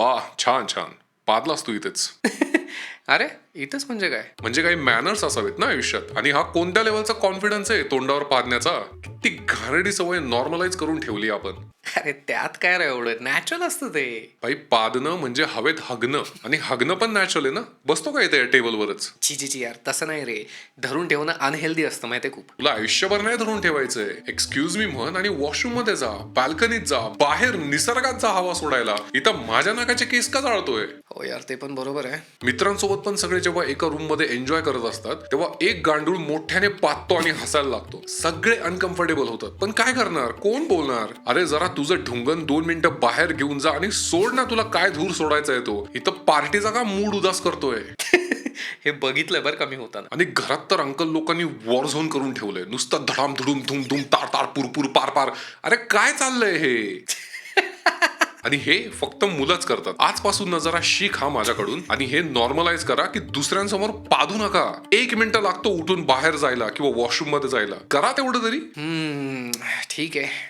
वा, छान छान. पादलास तू इथेच. अरे इथंच म्हणजे काय? म्हणजे काही मॅनर्स असावेत ना आयुष्यात. आणि हा कोणत्या लेवलचा कॉन्फिडन्स आहे तोंडावर पादण्याचा. किती घाणेरडी सवय नॉर्मलाइज करून ठेवली आपण. अरे त्यात काय रे एवढं, नॅचरल असतं ते. भाई, पादणं म्हणजे हवेत हगणं, आणि हगणं पण नॅचरल आहे ना. बसतो का इथे टेबलवरच? ची यार, तसं नाही रे. धरून ठेवणं अनहेल्दी असतं माहितीये खूप. तुला आयुष्यभर नाही धरून ठेवायचंय. एक्सक्यूज मी म्हण आणि वॉशरूम मध्ये जा, बाल्कनीत जा, बाहेर निसर्गात जा हवा सोडायला. इथं माझ्या नाकाचे केस का जाळतोय? हो यार, ते पण बरोबर आहे. मित्रांसोबत पण सगळे जेव्हा एका रूम मध्ये एन्जॉय करत असतात तेव्हा एक गांडूळ मोठ्याने पाहतो आणि हसायला लागतो. सगळे अनकम्फर्टेबल होतात. पण काय करणार? कोण बोलणार? अरे जरा तुझं ढुंगण 2 मिनिटं बाहेर घेऊन जा आणि सोड ना, तुला काय धूर सोडायचा आहे तो. इथं पार्टीचा का मूड उदास करतोय? हे बघितलंय बरं का मी होताना. आणि घरात तर अंकल लोकांनी वॉर झोन करून ठेवलंय. नुसतं धडाम धुडूम धुम धुम तार तार पुरपुर पार पार. अरे काय चाललंय हे? आणि हे फक्त मुलंच करतात. आजपासून ना जरा शिक हा माझ्याकडून, आणि हे नॉर्मलाइज करा की दुसऱ्यांसमोर पादू नका. 1 मिनिटं लागतो उठून बाहेर जायला किंवा वॉशरूम मध्ये जायला. करा तेवढं तरी. ठीक आहे.